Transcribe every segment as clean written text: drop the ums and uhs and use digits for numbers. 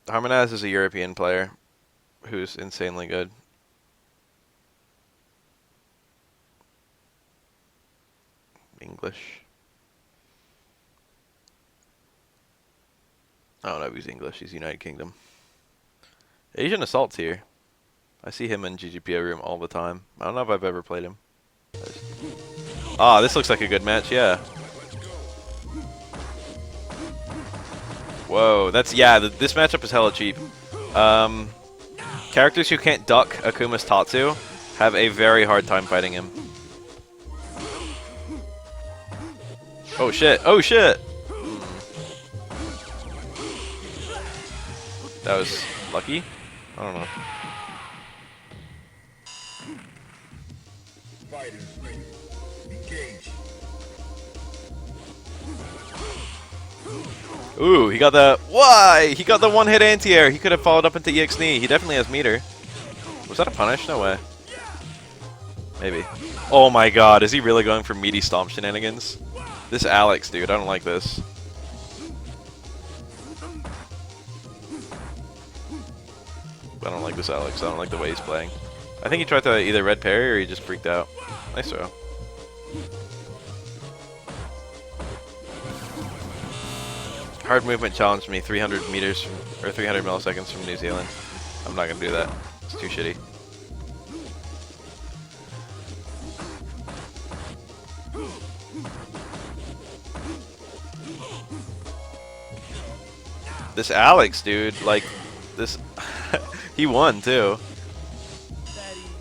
Harmonaz is a European player who's insanely good. English. I don't know if he's English. He's United Kingdom. Asian Assault's here. I see him in GGPO room all the time. I don't know if I've ever played him. Ah, this looks like a good match, yeah. Whoa, that's, yeah, this matchup is hella cheap. Characters who can't duck Akuma's Tatsu have a very hard time fighting him. Oh shit, oh shit! That was lucky? I don't know. Ooh, he got the... Why? He got the one-hit anti-air. He could have followed up into EX knee. He definitely has meter. Was that a punish? No way. Maybe. Oh my god, is he really going for meaty stomp shenanigans? This Alex, dude, I don't like this. I don't like this Alex. I don't like the way he's playing. I think he tried to either red parry or he just freaked out. Nice throw. Hard movement challenged me 300 meters or 300 milliseconds from New Zealand. I'm not gonna do that. It's too shitty. This Alex, dude, like this, he won too.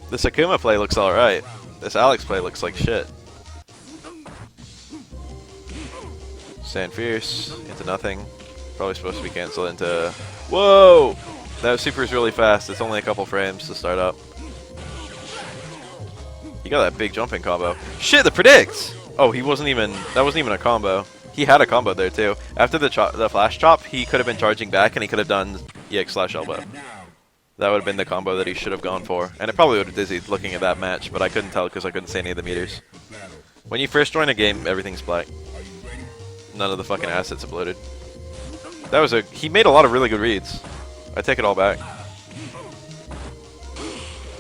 This Akuma play looks alright. This Alex play looks like shit. Stand fierce into nothing. Probably supposed to be canceled into. Whoa! That super is really fast. It's only a couple frames to start up. He got that big jumping combo. Shit, the predicts! Oh, he wasn't even. That wasn't even a combo. He had a combo there too. After the flash chop, he could have been charging back and he could have done EX/elbow. That would have been the combo that he should have gone for. And it probably would have dizzied looking at that match, but I couldn't tell because I couldn't see any of the meters. When you first join a game, everything's black. None of the fucking assets have loaded. That was a... He made a lot of really good reads. I take it all back.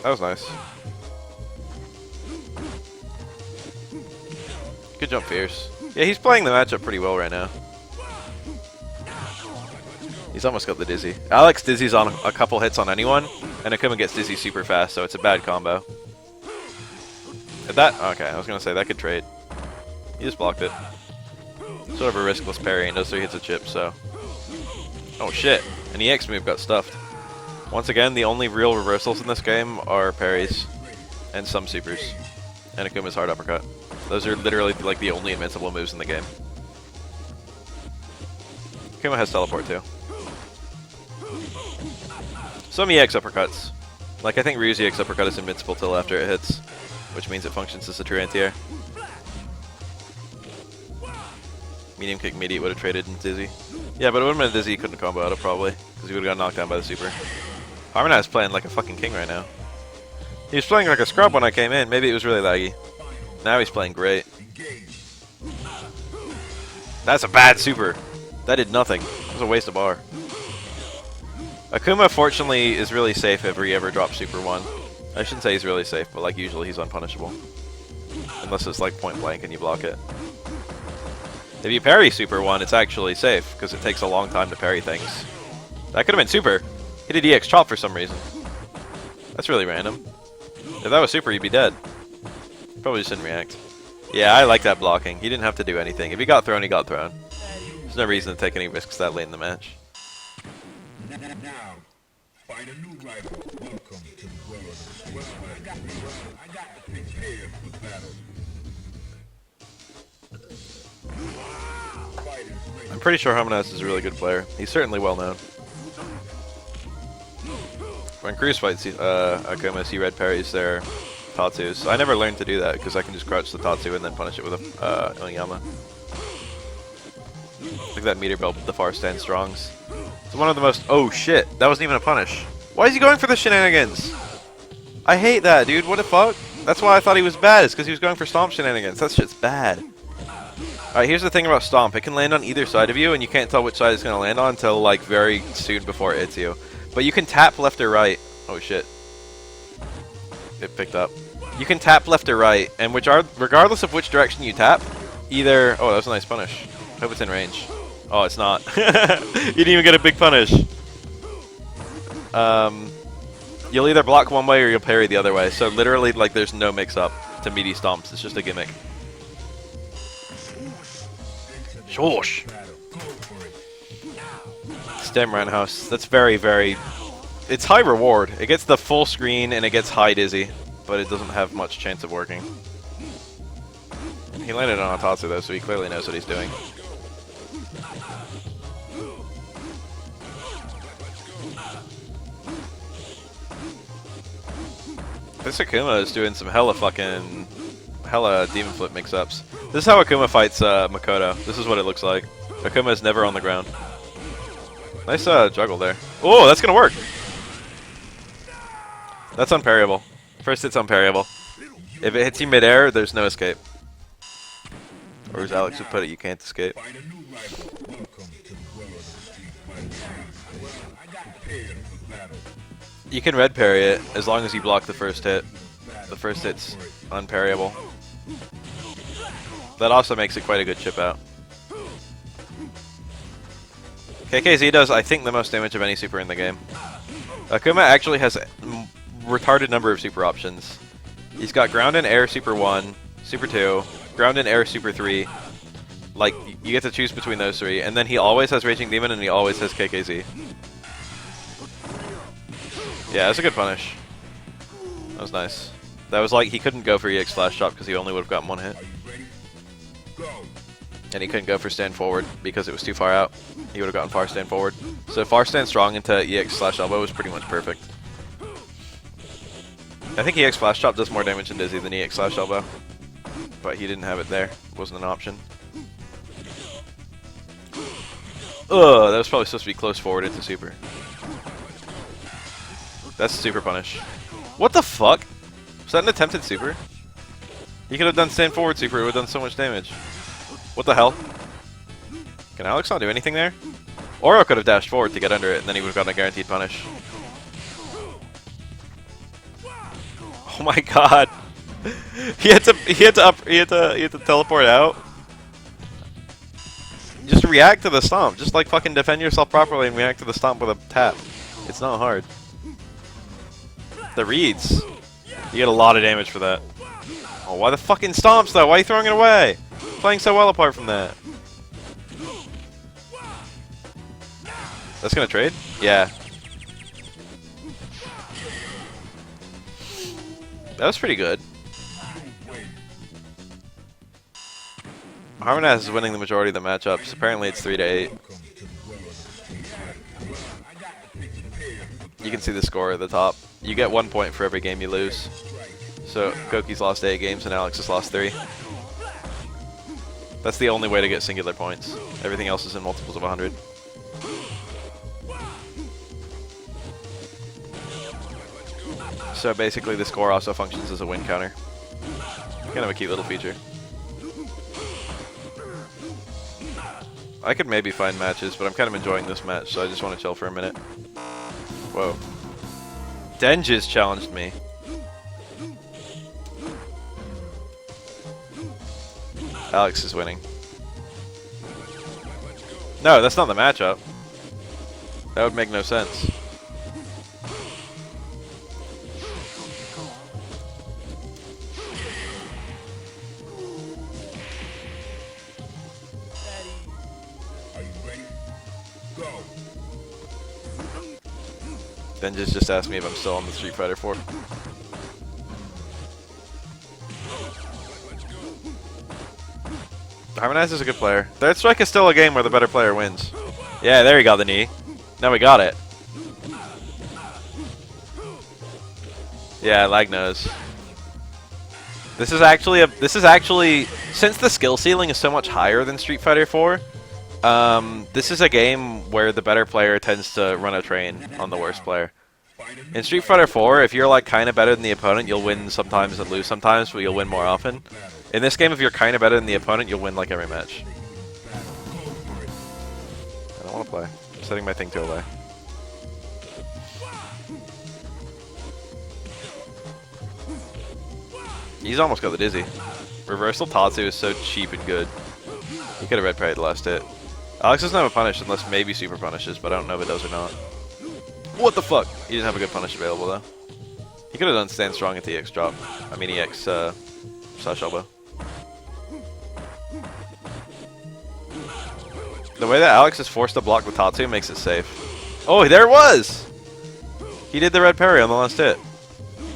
That was nice. Good jump, Fierce. Yeah, he's playing the matchup pretty well right now. He's almost got the dizzy. Alex dizzies on a couple hits on anyone, and Akuma gets dizzy super fast, so it's a bad combo. That... Okay, I was going to say, that could trade. He just blocked it. Sort of a riskless parry and does 3 hits of chip, so... Oh shit, an EX move got stuffed. Once again, the only real reversals in this game are parries and some supers. And Akuma's hard uppercut. Those are literally like the only invincible moves in the game. Akuma has teleport too. Some EX uppercuts. Like I think Ryu's EX uppercut is invincible till after it hits, which means it functions as a true anti-air. Medium kick meaty would have traded in dizzy. Yeah, but it would have been a dizzy he couldn't combo out of probably, because he would have got knocked down by the super. Harmonaz is playing like a fucking king right now. He was playing like a scrub when I came in. Maybe it was really laggy. Now he's playing great. That's a bad super. That did nothing. It was a waste of bar. Akuma, fortunately, is really safe if he ever drops Super 1. I shouldn't say he's really safe, but like usually he's unpunishable. Unless it's like point blank and you block it. If you parry Super 1, it's actually safe, because it takes a long time to parry things. That could have been Super. He did EX chop for some reason. That's really random. If that was Super, he'd be dead. Probably just didn't react. Yeah, I like that blocking. He didn't have to do anything. If he got thrown, he got thrown. There's no reason to take any risks that late in the match. Now, find a new rival. Welcome to the world of the I got to prepare for battle. I'm pretty sure Harmonaz is a really good player. He's certainly well known. When Cruz fights Akuma, he red parries their Tatsus. I never learned to do that because I can just crouch the Tatsu and then punish it with a Oniyama. Like that meter belt, the far stand strongs. It's one of the most... Oh shit, that wasn't even a punish. Why is he going for the shenanigans? I hate that, dude. What the fuck? That's why I thought he was bad, is because he was going for stomp shenanigans. That shit's bad. Alright, here's the thing about Stomp. It can land on either side of you, and you can't tell which side it's going to land on until, like, very soon before it hits you. But you can tap left or right. Oh, shit. It picked up. You can tap left or right, and regardless of which direction you tap, either... Oh, that was a nice punish. Hope it's in range. Oh, it's not. You didn't even get a big punish. You'll either block one way or you'll parry the other way. So literally, like, there's no mix-up to meaty stomps. It's just a gimmick. Shosh. Stem roundhouse. That's very, very... It's high reward. It gets the full screen and it gets high dizzy, but it doesn't have much chance of working. He landed on Otatsu though, so he clearly knows what he's doing. This Akuma is doing some hella demon flip mix-ups. This is how Akuma fights Makoto. This is what it looks like. Akuma is never on the ground. Nice juggle there. Oh, that's gonna work! That's unparryable. First hit's unparryable. If it hits you midair, there's no escape. Or as Alex would put it, you can't escape. You can red parry it as long as you block the first hit. The first hit's unparryable. That also makes it quite a good chip out. KKZ does, I think, the most damage of any super in the game. Akuma actually has a retarded number of super options. He's got ground and air super 1, super 2, ground and air super 3. Like, you get to choose between those three. And then he always has Raging Demon and he always has KKZ. Yeah, that's a good punish. That was nice. That was like, he couldn't go for EX Flash Chop because he only would have gotten one hit. And he couldn't go for stand forward because it was too far out. He would have gotten far stand forward. So far stand strong into EX Slash Elbow was pretty much perfect. I think EX Flash Chop does more damage in Dizzy than EX Slash Elbow. But he didn't have it there. It wasn't an option. Ugh, that was probably supposed to be close forward into super. That's a super punish. What the fuck? Was that an attempted super? He could have done stand forward super, it would have done so much damage. What the hell? Can Alex not do anything there? Oro could have dashed forward to get under it, and then he would have gotten a guaranteed punish. Oh my god! he had to teleport out. Just react to the stomp. Just like fucking defend yourself properly and react to the stomp with a tap. It's not hard. The reads. You get a lot of damage for that. Oh, why the fucking stomps though? Why are you throwing it away? Playing so well apart from that. That's gonna trade? Yeah. That was pretty good. Harmonaz is winning the majority of the matchups. Apparently it's 3-8. You can see the score at the top. You get 1 point for every game you lose. So Goki's lost 8 games and Alex has lost 3. That's the only way to get singular points. Everything else is in multiples of 100. So basically the score also functions as a win counter. Kind of a cute little feature. I could maybe find matches, but I'm kind of enjoying this match, so I just want to chill for a minute. Whoa. Denji's challenged me. Alex is winning. No, that's not the matchup. That would make no sense. Denji's just asked me if I'm still on the Street Fighter 4. Harmonaz is a good player. Third Strike is still a game where the better player wins. Yeah, there you go, the knee. Now we got it. Yeah, lag nose. This is actually since the skill ceiling is so much higher than Street Fighter 4. This is a game where the better player tends to run a train on the worst player. In Street Fighter 4, if you're like kind of better than the opponent, you'll win sometimes and lose sometimes, but you'll win more often. In this game, if you're kind of better than the opponent, you'll win like every match. I don't want to play. I'm setting my thing to away. He's almost got the dizzy. Reversal Tatsu is so cheap and good. He could have red parried the last hit. Alex doesn't have a punish unless maybe super punishes, but I don't know if it does or not. What the fuck? He didn't have a good punish available though. He could have done stand strong at the EX drop. I mean EX slash elbow. The way that Alex is forced to block the Tatsu makes it safe. Oh, there it was! He did the red parry on the last hit.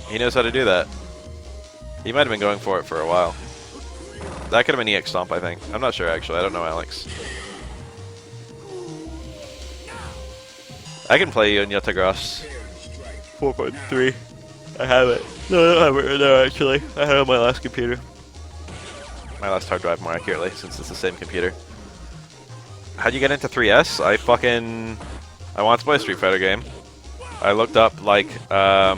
He knows how to do that. He might have been going for it for a while. That could have been EX Stomp, I think. I'm not sure actually. I don't know Alex. I can play you in Yatagrass 4.3. I have it. No, I don't have it right now, actually. I had it on my last computer. My last hard drive, more accurately, since it's the same computer. How'd you get into 3S? I wanted to play a Street Fighter game. I looked up, like, I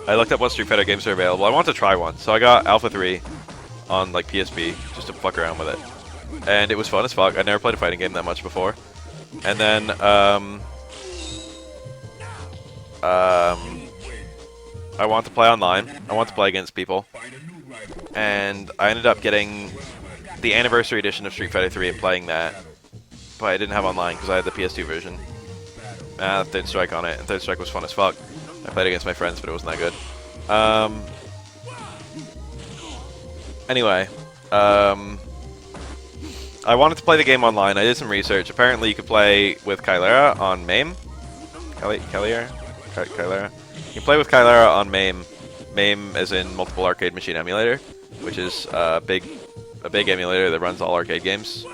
looked up what Street Fighter games are available. I wanted to try one, so I got Alpha 3 on, like, PSP, just to fuck around with it. And it was fun as fuck. I'd never played a fighting game that much before. And then, I want to play online. I want to play against people. And I ended up getting the anniversary edition of Street Fighter 3 and playing that. But I didn't have online because I had the PS2 version. Third Strike on it, and Third Strike was fun as fuck. I played against my friends, but it wasn't that good. Anyway, I wanted to play the game online. I did some research. Apparently you could play with Kylera on MAME. Kylera? You can play with Kylera on MAME. MAME as in Multiple Arcade Machine Emulator, which is a big emulator that runs all arcade games.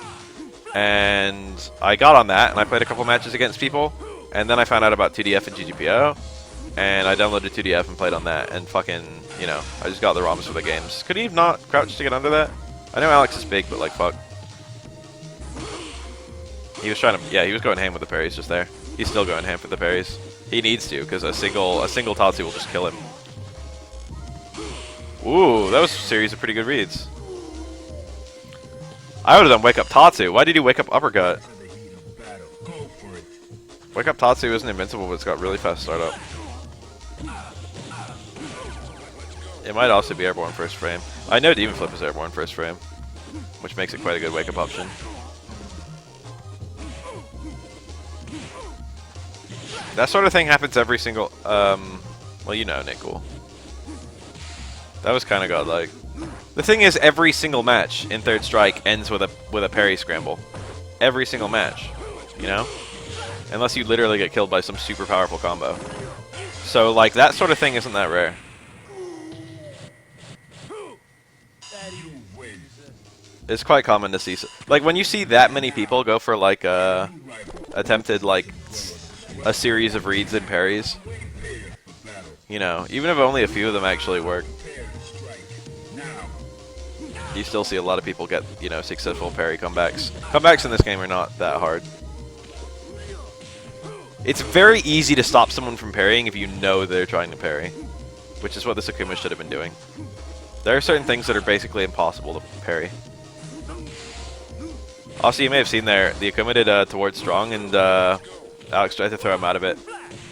And I got on that, and I played a couple matches against people. And then I found out about 2DF and GGPO. And I downloaded 2DF and played on that. And fucking, you know, I just got the ROMs for the games. Could he have not crouched to get under that? I know Alex is big, but like, fuck. He was trying to, yeah, he was going ham with the parries just there. He's still going ham for the parries. He needs to, because a single Tatsu will just kill him. Ooh, that was a series of pretty good reads. I would have done Wake Up Tatsu. Why did he Wake Up Uppercut? Wake Up Tatsu isn't invincible, but it's got really fast startup. It might also be airborne first frame. I know Demon Flip is airborne first frame, which makes it quite a good wake up option. That sort of thing happens every single, well, you know, Nekro. That was kind of godlike. The thing is, every single match in Third Strike ends with a parry scramble. Every single match, you know? Unless you literally get killed by some super powerful combo. So, like, that sort of thing isn't that rare. It's quite common to see, like, when you see that many people go for, like, attempted, like, a series of reads and parries. You know, even if only a few of them actually work. You still see a lot of people get, you know, successful parry comebacks. Comebacks in this game are not that hard. It's very easy to stop someone from parrying if you know they're trying to parry. Which is what this Akuma should have been doing. There are certain things that are basically impossible to parry. Also, you may have seen there, the Akuma did towards strong, and Alex tried to throw him out of it.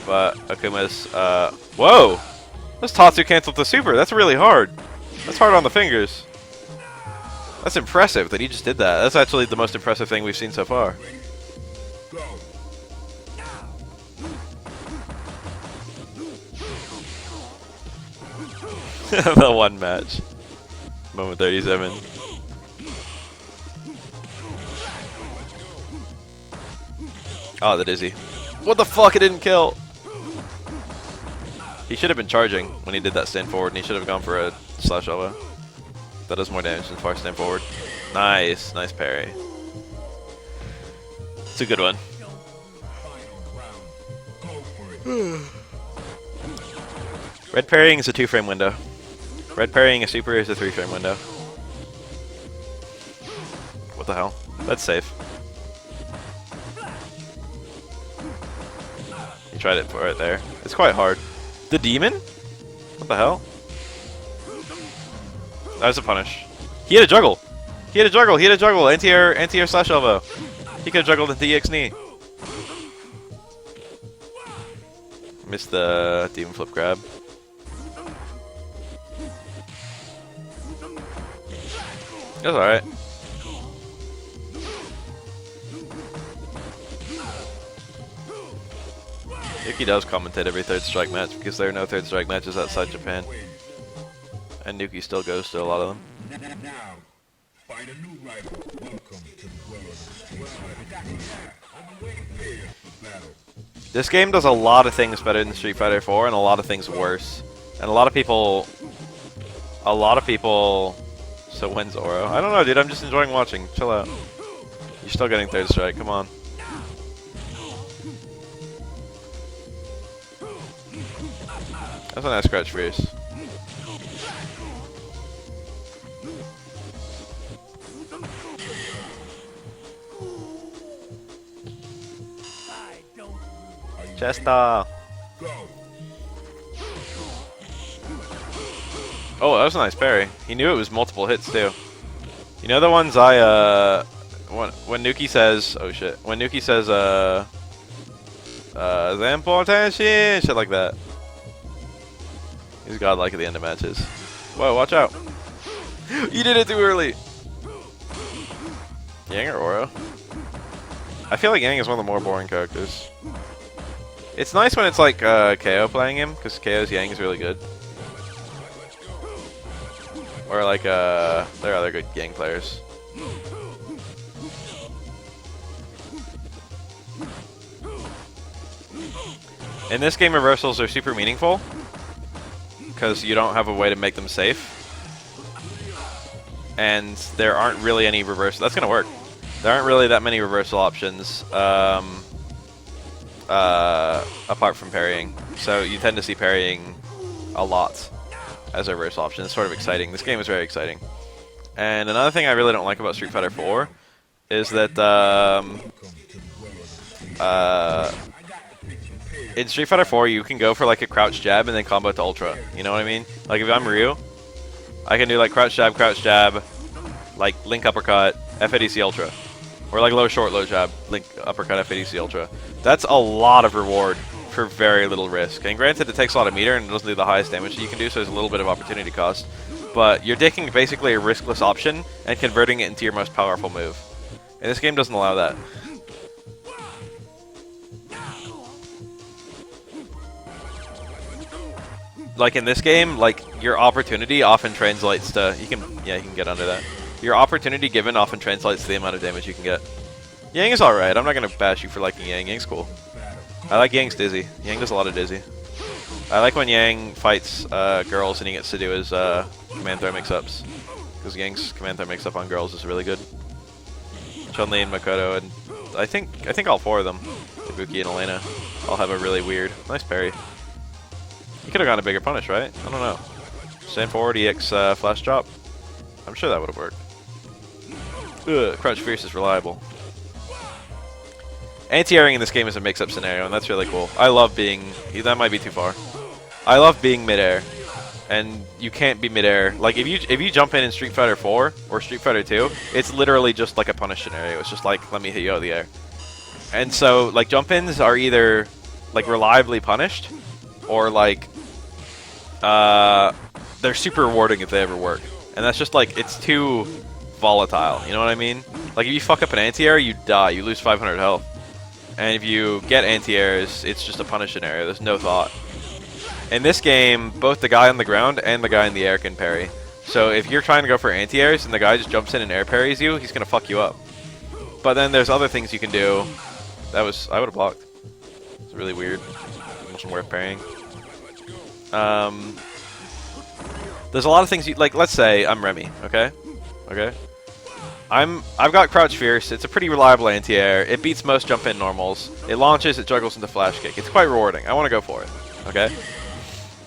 But Akuma's, whoa! This Tatsu canceled the super, that's really hard. That's hard on the fingers. That's impressive that he just did that. That's actually the most impressive thing we've seen so far. The one match. Moment 37. Oh, the dizzy. What the fuck? It didn't kill. He should have been charging when he did that stand forward, and he should have gone for a slash elbow. That does more damage than far stand forward. Nice. Nice parry. It's a good one. Red parrying is a 2-frame window. Red parrying a super is a 3-frame window. What the hell? That's safe. You tried it right there. It's quite hard. The demon? What the hell? That was a punish. He had a juggle. He had a juggle. He had a juggle. Anti-air slash elbow. He could have juggled into EX knee. Missed the demon flip grab. That's alright. Yuki does commentate every third strike match because there are no third strike matches outside Japan. And Nuki still goes to a lot of them. Now, find a new rival. Welcome to the world of Street Fighter. I'm waiting for battle. This game does a lot of things better than Street Fighter 4 and a lot of things worse. And a lot of people... So when's Oro? I don't know, dude. I'm just enjoying watching. Chill out. You're still getting third strike. Come on. That's a nice crouch fierce. Chesta. Oh, that was a nice parry. He knew it was multiple hits too. You know the ones I when Nuki says, oh shit, when Nuki says the important shit like that. He's godlike at the end of matches. Whoa, watch out. You did it too early. Yang or Oro? I feel like Yang is one of the more boring characters. It's nice when it's like KO playing him, because KO's Yang is really good. Or like there are other good Yang players. In this game, reversals are super meaningful, because you don't have a way to make them safe. And there aren't really any reversal. That's gonna work. There aren't really that many reversal options apart from parrying. So you tend to see parrying a lot as a reversal option. It's sort of exciting. This game is very exciting. And another thing I really don't like about Street Fighter 4 is that in Street Fighter 4 you can go for like a crouch jab and then combo to ultra. You know what I mean? Like if I'm Ryu, I can do like crouch jab, like link uppercut, FADC ultra. Or like low short, low jab, link uppercut, FADC ultra. That's a lot of reward for very little risk. And granted, it takes a lot of meter and it doesn't do the highest damage that you can do, so there's a little bit of opportunity cost. But you're taking basically a riskless option and converting it into your most powerful move. And this game doesn't allow that. Like in this game, like your opportunity often translates to you can get under that. Your opportunity given often translates to the amount of damage you can get. Yang is alright. I'm not gonna bash you for liking Yang. Yang's cool. I like Yang's dizzy. Yang does a lot of dizzy. I like when Yang fights girls and he gets to do his command throw mix-ups. Because Yang's command throw mix-up on girls is really good. Chun-Li and Makoto, and I think all four of them, Ibuki and Elena, all have a really weird, nice parry. He could have gone a bigger punish, right? I don't know. Stand forward, EX flash drop. I'm sure that would have worked. Ugh, Crouch Fierce is reliable. Anti-airing in this game is a mix-up scenario, and that's really cool. I love being... That might be too far. I love being mid-air, and you can't be mid-air. Like, if you jump in Street Fighter 4 or Street Fighter 2, it's literally just like a punish scenario. It's just like, let me hit you out of the air. And so, like, jump-ins are either, like, reliably punished, or, like, they're super rewarding if they ever work. And that's just, like, it's too volatile, you know what I mean? Like, if you fuck up an anti-air, you die. You lose 500 health. And if you get anti-airs, it's just a punish scenario. There's no thought. In this game, both the guy on the ground and the guy in the air can parry. So if you're trying to go for anti-airs and the guy just jumps in and air parries you, he's going to fuck you up. But then there's other things you can do. I would have blocked. It's really weird. It wasn't worth parrying. There's a lot of things you... Like, let's say I'm Remy, okay? Okay? I've got Crouch Fierce. It's a pretty reliable anti-air. It beats most jump-in normals. It launches, it juggles into flash kick. It's quite rewarding. I want to go for it. Okay?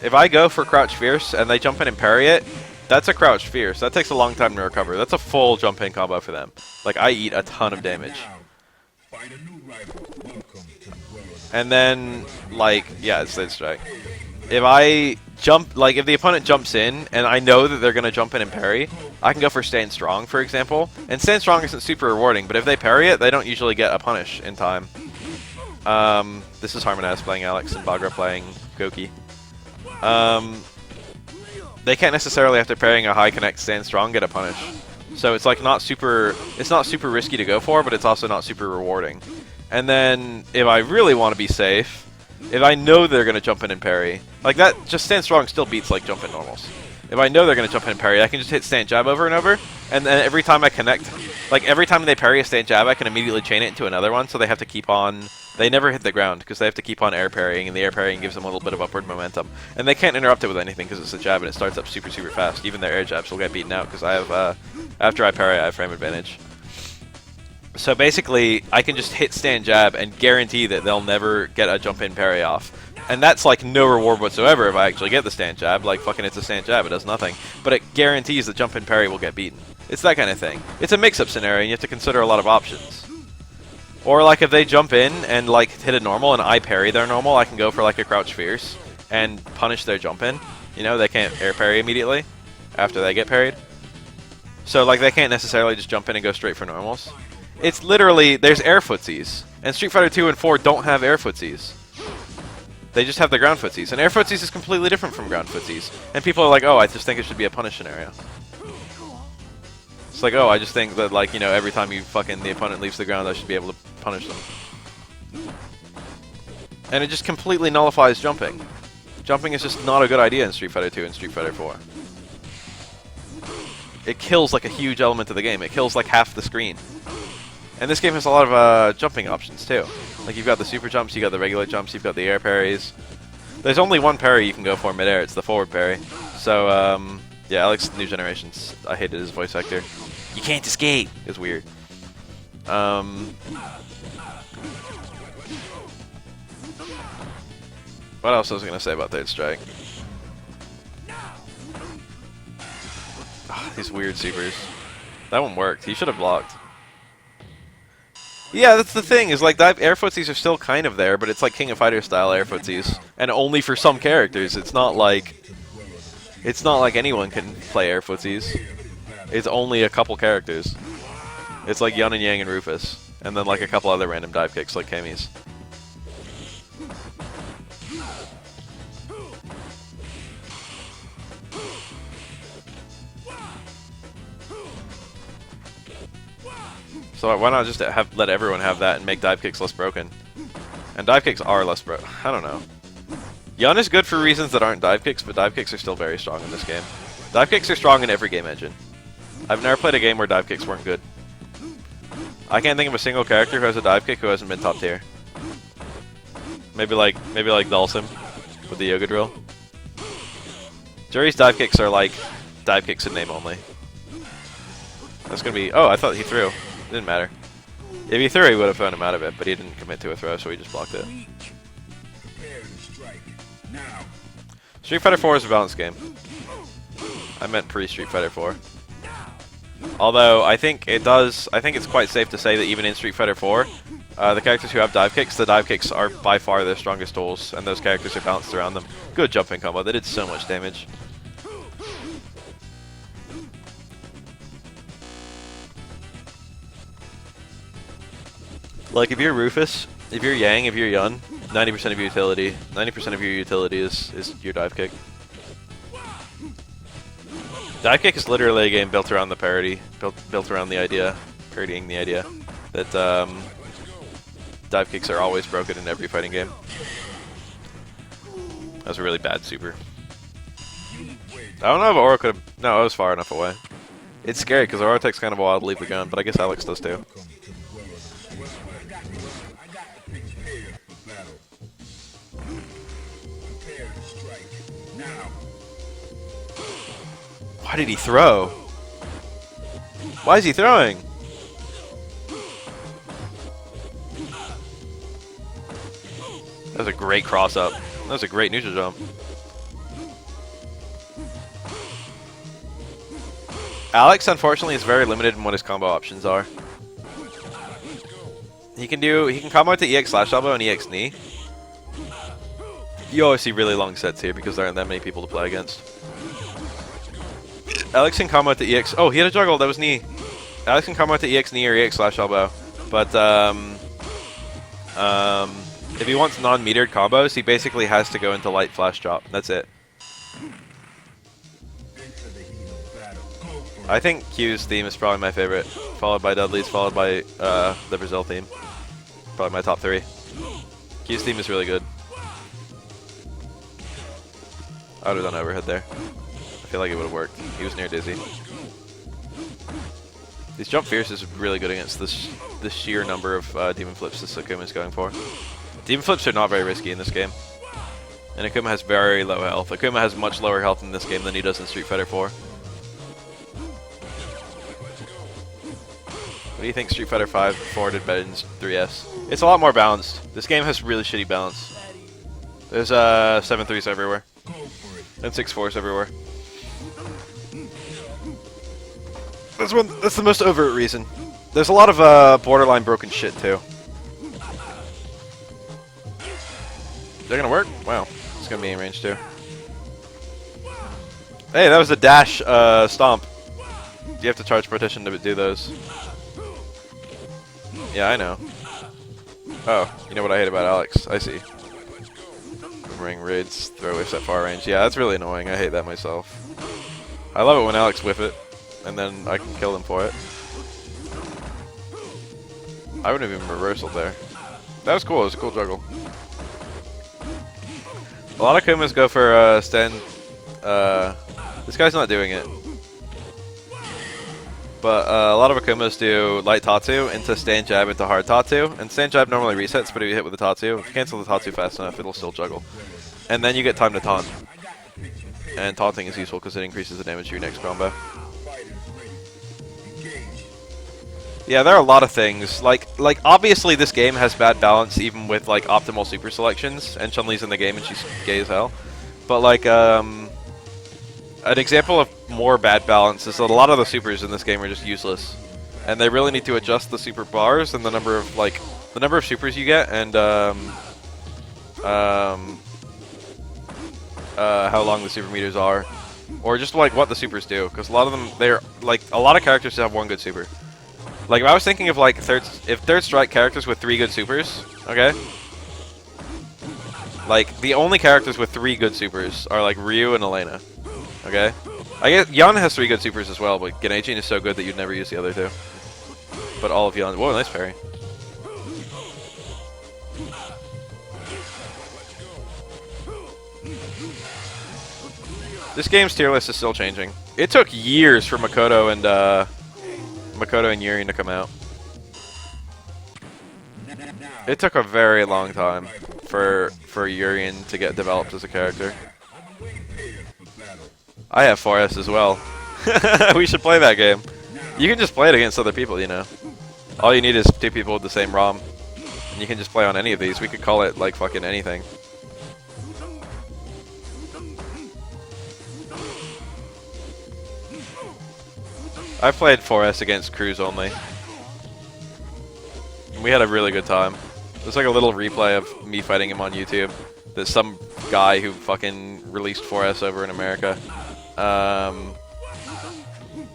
If I go for Crouch Fierce and they jump in and parry it, that's a Crouch Fierce. That takes a long time to recover. That's a full jump-in combo for them. Like, I eat a ton of damage. Find a new rival. Welcome to the world of And then, like, yeah, it's Stage Strike. If I jump, like, if the opponent jumps in, and I know that they're going to jump in and parry, I can go for Stand Strong, for example. And Stand Strong isn't super rewarding, but if they parry it, they don't usually get a punish in time. This is Harmonaz playing Alex and Bagra playing Goki. They can't necessarily, after parrying a high connect Stand Strong, get a punish. So it's like it's not super risky to go for, but it's also not super rewarding. And then, if I really want to be safe, if I know they're going to jump in and parry, like that, just Stand Strong still beats like jump in normals. If I know they're going to jump in and parry, I can just hit Stand Jab over and over, and then every time I connect, like every time they parry a Stand Jab, I can immediately chain it into another one, so they have to keep on, they never hit the ground, because they have to keep on air parrying, and the air parrying gives them a little bit of upward momentum. And they can't interrupt it with anything, because it's a jab, and it starts up super, super fast. Even their air jabs will get beaten out, because I have, after I parry, I have frame advantage. So basically, I can just hit Stand Jab and guarantee that they'll never get a jump in parry off. And that's like no reward whatsoever if I actually get the Stand Jab. Like, fucking it's a Stand Jab, it does nothing. But it guarantees that jump in parry will get beaten. It's that kind of thing. It's a mix-up scenario, and you have to consider a lot of options. Or like if they jump in and like hit a normal and I parry their normal, I can go for like a Crouch Fierce and punish their jump in. You know, they can't air parry immediately after they get parried. So like they can't necessarily just jump in and go straight for normals. It's literally, there's air footsies. And Street Fighter 2 and 4 don't have air footsies. They just have the ground footsies. And air footsies is completely different from ground footsies. And people are like, oh, I just think it should be a punish scenario. It's like, oh, I just think that, like, you know, every time you fucking, the opponent leaves the ground, I should be able to punish them. And it just completely nullifies jumping. Jumping is just not a good idea in Street Fighter 2 and Street Fighter 4. It kills, like, a huge element of the game. It kills, like, half the screen. And this game has a lot of jumping options, too. Like, you've got the super jumps, you've got the regular jumps, you've got the air parries. There's only one parry you can go for mid-air. It's the forward parry. So, yeah, Alex, New Generations, I hated his voice actor. You can't escape! It's weird. What else was I going to say about Third Strike? Oh, these weird supers. That one worked. He should have blocked. Yeah, that's the thing, is like air footsies are still kind of there, but it's like King of Fighters style air footsies. And only for some characters. It's not like anyone can play air footsies. It's only a couple characters. It's like Yun and Yang and Rufus. And then like a couple other random dive kicks like Kami's. So why not just let everyone have that and make dive kicks less broken? And dive kicks are less broken. I don't know. Yun is good for reasons that aren't dive kicks, but dive kicks are still very strong in this game. Dive kicks are strong in every game engine. I've never played a game where dive kicks weren't good. I can't think of a single character who has a dive kick who hasn't been top tier. Maybe like Dhalsim with the yoga drill. Jury's dive kicks are like dive kicks in name only. That's gonna be. Oh, I thought he threw. Didn't matter. If he threw, he would have thrown him out of it, but he didn't commit to a throw, so he just blocked it. Street Fighter 4 is a balanced game. I meant pre-Street Fighter 4. Although I think it's quite safe to say that even in Street Fighter 4, the characters who have dive kicks, the dive kicks are by far their strongest tools, and those characters are balanced around them. Good jumping combo. They did so much damage. Like, if you're Rufus, if you're Yang, if you're Yun, 90% of your utility is your dive kick. Dive kick is literally a game built around the parody, built around the idea, parodying the idea that dive kicks are always broken in every fighting game. That was a really bad super. I don't know if Oro could have. No, I was far enough away. It's scary because Oro takes kind of a while to leave the gun, but I guess Alex does too. Why did he throw? Why is he throwing? That was a great cross-up. That was a great neutral jump. Alex, unfortunately, is very limited in what his combo options are. He can combo to EX slash elbow and EX knee. You always see really long sets here because there aren't that many people to play against. Alex can combo to EX. Oh, he had a juggle. That was knee. Alex can combo to EX knee or EX slash elbow. But if he wants non-metered combos, he basically has to go into light flash drop. That's it. I think Q's theme is probably my favorite, followed by Dudley's, followed by the Brazil theme. Probably my top 3. Q's theme is really good. I would have done overhead there. I feel like it would have worked. He was near dizzy. These jump fierce is really good against the sheer number of demon flips this Akuma is going for. Demon flips are not very risky in this game. And Akuma has very low health. Akuma has much lower health in this game than he does in Street Fighter 4. What do you think Street Fighter 4 did better than 3S? It's a lot more balanced. This game has really shitty balance. There's 7-3s everywhere. And 6-4s everywhere. That's the most overt reason. There's a lot of borderline broken shit too. Is that gonna work? Wow. It's gonna be in range too. Hey, that was a dash stomp. You have to charge partition to do those. Yeah, I know. Oh, you know what I hate about Alex? I see. Ring raids, throw whiffs at far range. Yeah, that's really annoying. I hate that myself. I love it when Alex whiff it, and then I can kill them for it. I wouldn't have even reversaled there. That was cool. It was a cool juggle. A lot of Kumas go for stand. This guy's not doing it. But a lot of Akumas do light Tatsu into stand jab into hard Tatsu. And stand jab normally resets, but if you hit with the Tatsu, if you cancel the Tatsu fast enough, it'll still juggle. And then you get time to taunt. And taunting is useful because it increases the damage to your next combo. Yeah, there are a lot of things. Like obviously this game has bad balance even with like optimal super selections. And Chun-Li's in the game and she's gay as hell. But like an example of more bad balance is that a lot of the supers in this game are just useless, and they really need to adjust the super bars and the number of supers you get, and how long the super meters are, or just like what the supers do, because a lot of them a lot of characters have one good super. Like if I was thinking of like third strike characters with 3 good supers, okay. Like the only characters with 3 good supers are like Ryu and Elena. Okay, I guess Yan has 3 good supers as well, but Genajin is so good that you'd never use the other 2. But all of Yan, whoa, nice parry. This game's tier list is still changing. It took years for Makoto and Urien to come out. It took a very long time for Urien to get developed as a character. I have 4S as well. We should play that game. You can just play it against other people, you know. All you need is 2 people with the same ROM. And you can just play on any of these. We could call it like fucking anything. I played 4S against Cruz only. We had a really good time. There's like a little replay of me fighting him on YouTube. There's some guy who fucking released 4S over in America.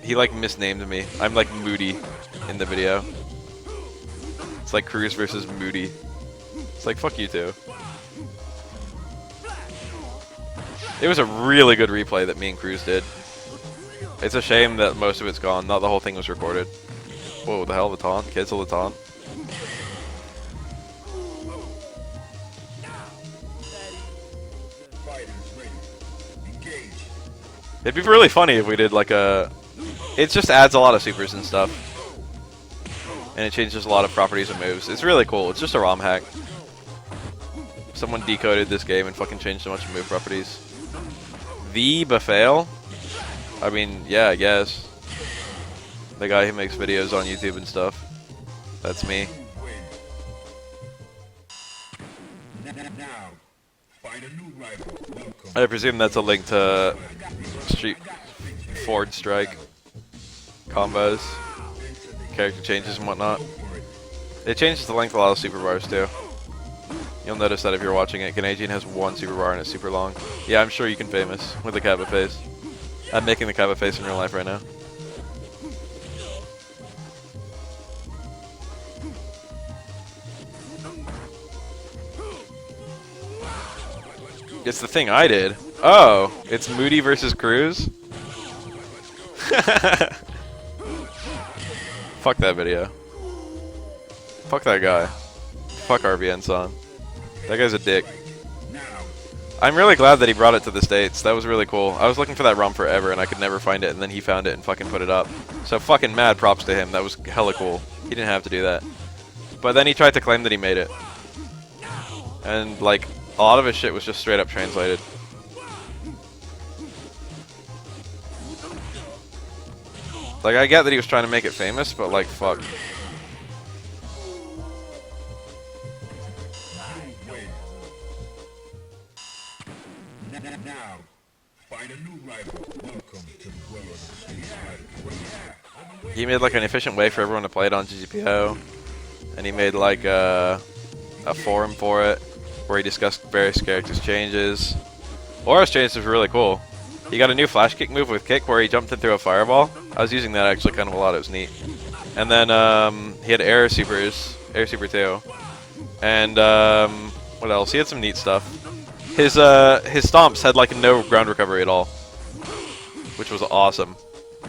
He like misnamed me. I'm like Moody in the video. It's like Cruz versus Moody. It's like fuck you too. It was a really good replay that me and Cruz did. It's a shame that most of it's gone. Not the whole thing was recorded. Whoa, the hell of a taunt. Cancel the taunt. It'd be really funny if we did like a... It just adds a lot of supers and stuff. And it changes a lot of properties and moves. It's really cool. It's just a ROM hack. Someone decoded this game and fucking changed a bunch of move properties. The Bafael? I mean, yeah, I guess. The guy who makes videos on YouTube and stuff. That's me. I presume that's a link to Street Forward Strike combos, character changes and whatnot. It changes the length of a lot of super bars too. You'll notice that if you're watching it, Canadian has one super bar and it's super long. Yeah, I'm sure you can famous with the Kappa face. I'm making the Kappa face in real life right now. It's the thing I did. Oh, it's Moody versus Cruz? Fuck that video. Fuck that guy. Fuck RVN song. That guy's a dick. I'm really glad that he brought it to the States. That was really cool. I was looking for that ROM forever and I could never find it, and then he found it and fucking put it up. So fucking mad props to him. That was hella cool. He didn't have to do that. But then he tried to claim that he made it. And like, a lot of his shit was just straight up translated. Like, I get that he was trying to make it famous, but like, fuck. Now, find a new rival. Welcome to the world of He made like an efficient way for everyone to play it on GGPO, and he made like a forum for it where he discussed various characters' changes. Aura's changes was really cool. He got a new flash kick move with kick where he jumped in through a fireball. I was using that actually kind of a lot. It was neat. And then he had air supers, air super 2, and what else? He had some neat stuff. His stomps had like no ground recovery at all, which was awesome.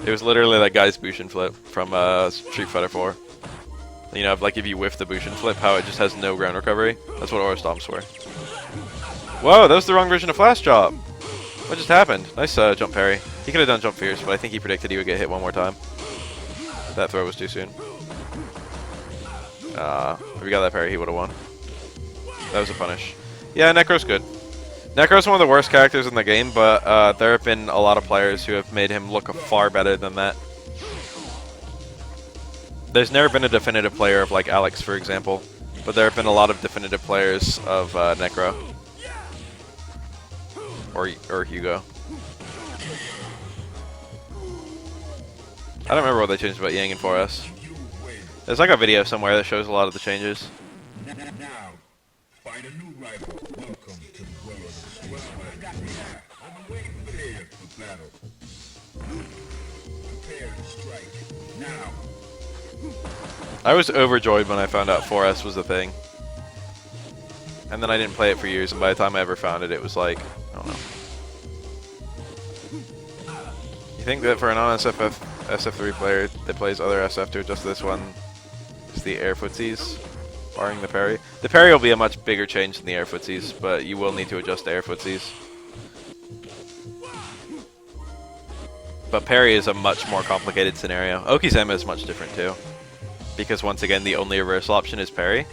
It was literally that guy's Bushin flip from Street Fighter 4. You know, like if you whiff the Bushin flip, how it just has no ground recovery. That's what Aura stomps were. Whoa, that was the wrong version of flash drop. What just happened? Nice jump parry. He could have done jump fierce, but I think he predicted he would get hit one more time. That throw was too soon. If we got that parry, he would have won. That was a punish. Yeah, Nekro's good. Nekro's one of the worst characters in the game, but there have been a lot of players who have made him look far better than that. There's never been a definitive player of like Alex, for example, but there have been a lot of definitive players of Nekro. Or Hugo. I don't remember what they changed about Yang in 4S. There's like a video somewhere that shows a lot of the changes. Now, find a new rival. Welcome to the world of I'm waiting prepared for battle. Prepare to strike. Now. I was overjoyed when I found out 4S was a thing. And then I didn't play it for years, and by the time I ever found it, it was like, I don't know. You think that for a non-SF3 player that plays other SF to adjust this one is the air footsies, barring the parry? The parry will be a much bigger change than the air footsies, but you will need to adjust the air footsies. But parry is a much more complicated scenario. Okizeme is much different too, because once again the only reversal option is parry.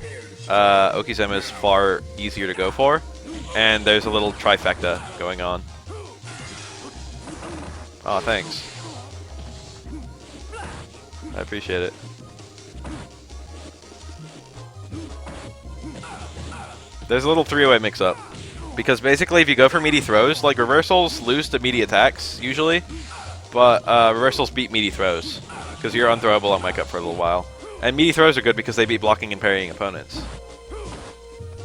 Okizeme is far easier to go for, and there's a little trifecta going on. Oh, thanks. I appreciate it. There's a little three-way mix-up, because basically if you go for meaty throws, like reversals lose to meaty attacks usually, but reversals beat meaty throws, because you're unthrowable on wake up for a little while. And meaty throws are good because they beat blocking and parrying opponents.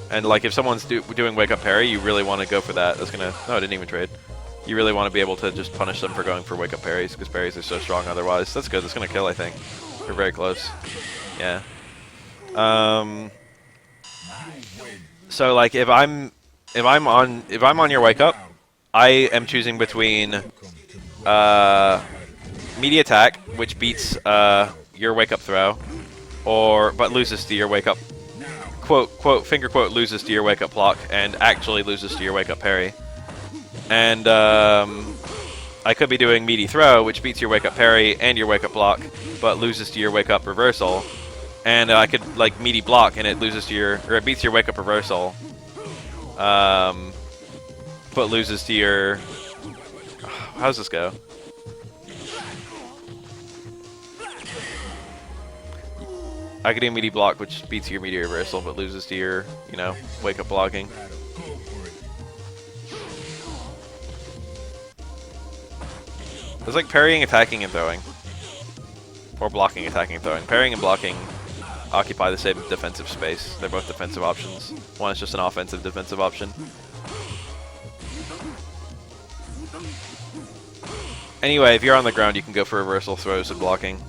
And like if someone's doing wake up parry, you really want to go for that. That's gonna... No, I didn't even trade. You really want to be able to just punish them for going for wake up parries, because parries are so strong otherwise. That's good. That's gonna kill, I think. We're very close. Yeah. So like if I'm on your wake up, I am choosing between meaty attack, which beats your wake up throw, but loses to your wake up finger quote loses to your wake up block and actually loses to your wake up parry. And I could be doing meaty throw, which beats your wake up parry and your wake up block, but loses to your wake up reversal. And I could like meaty block and it loses to it beats your wake up reversal, but loses to your... How does this go? I could do meaty block, which beats your meaty reversal, but loses to your, you know, wake up blocking. It's like parrying, attacking, and throwing. Or blocking, attacking, and throwing. Parrying and blocking occupy the same defensive space. They're both defensive options. One is just an offensive defensive option. Anyway, if you're on the ground, you can go for reversal throws and blocking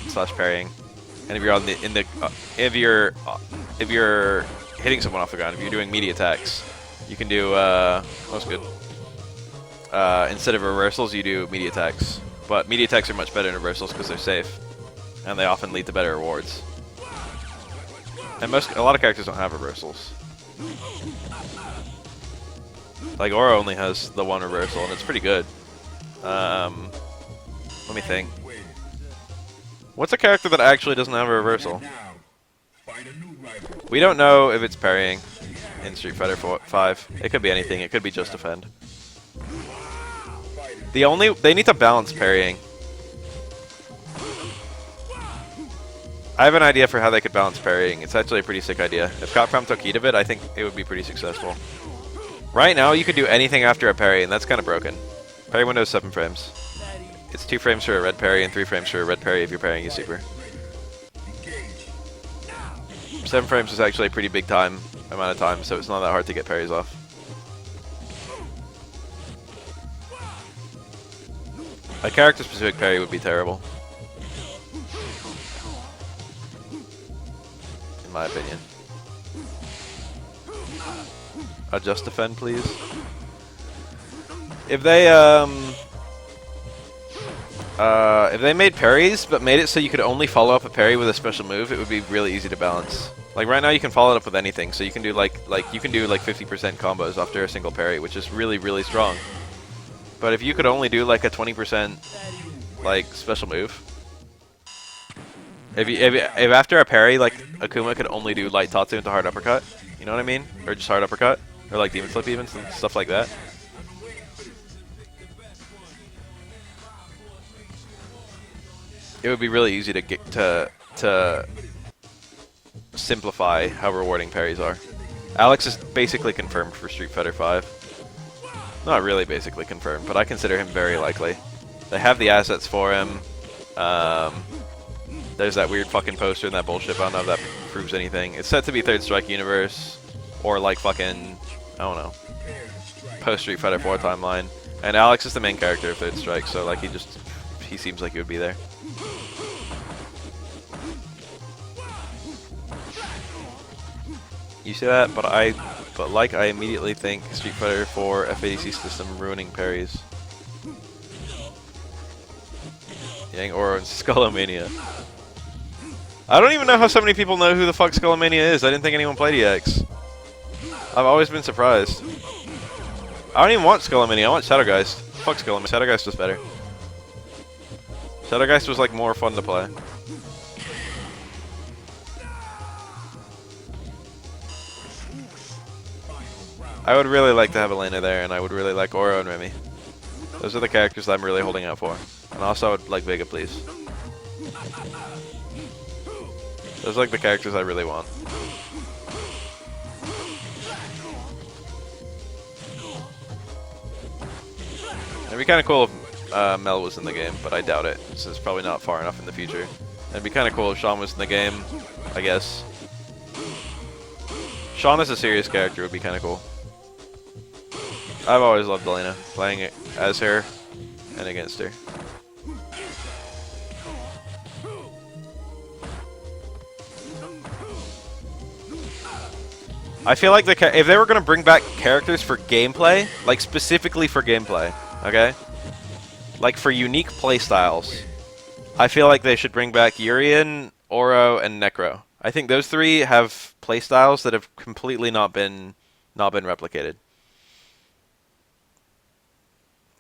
slash parrying. And if you're on the if you're hitting someone off the ground, if you're doing melee attacks, you can do that's good. Instead of reversals, you do melee attacks. But melee attacks are much better than reversals because they're safe, and they often lead to better rewards. And a lot of characters don't have reversals. Like Aura only has the one reversal, and it's pretty good. Let me think. What's a character that actually doesn't have a reversal? We don't know if it's parrying in Street Fighter 5. It could be anything. It could be just defend. They need to balance parrying. I have an idea for how they could balance parrying. It's actually a pretty sick idea. If Capcom took heed of it, I think it would be pretty successful. Right now, you can do anything after a parry, and that's kind of broken. Parry window is 7 frames. It's 2 frames for a red parry and 3 frames for a red parry if you're parrying a super. 7 frames is actually a pretty big amount of time, so it's not that hard to get parries off. A character-specific parry would be terrible, in my opinion. Just defend, please. If they made parries, but made it so you could only follow up a parry with a special move, it would be really easy to balance. Like right now, you can follow it up with anything, so you can do like 50% combos after a single parry, which is really, really strong. But if you could only do like a 20% like special move, if after a parry like Akuma could only do light tatsu into hard uppercut, you know what I mean, or just hard uppercut, or like demon flip even, stuff like that. It would be really easy to get to simplify how rewarding parries are. Alex is basically confirmed for Street Fighter 5. Not really basically confirmed, but I consider him very likely. They have the assets for him. There's that weird fucking poster and that bullshit, but I don't know if that proves anything. It's set to be Third Strike Universe, or like fucking, I don't know, post Street Fighter 4 timeline. And Alex is the main character of Third Strike, so like he seems like he would be there. You see that? But I immediately think Street Fighter 4 FADC system ruining parries. Yang Oro and Skullomania. I don't even know how so many people know who the fuck Skullomania is. I didn't think anyone played EX. I've always been surprised. I don't even want Skullomania. I want Shadowgeist. Fuck Skullomania. Shadowgeist was better. Shadowgeist was like more fun to play. I would really like to have Elena there, and I would really like Oro and Remy. Those are the characters that I'm really holding out for. And also I would like Vega, please. Those are like the characters I really want. It'd be kind of cool if Mel was in the game, but I doubt it, since it's probably not far enough in the future. It'd be kind of cool if Sean was in the game, I guess. Sean as a serious character would be kind of cool. I've always loved Elena, playing it as her and against her. I feel like if they were going to bring back characters for gameplay, like specifically for gameplay, okay? Like for unique playstyles, I feel like they should bring back Urien, Oro, and Nekro. I think those three have playstyles that have completely not been replicated.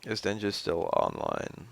Is Denja still online?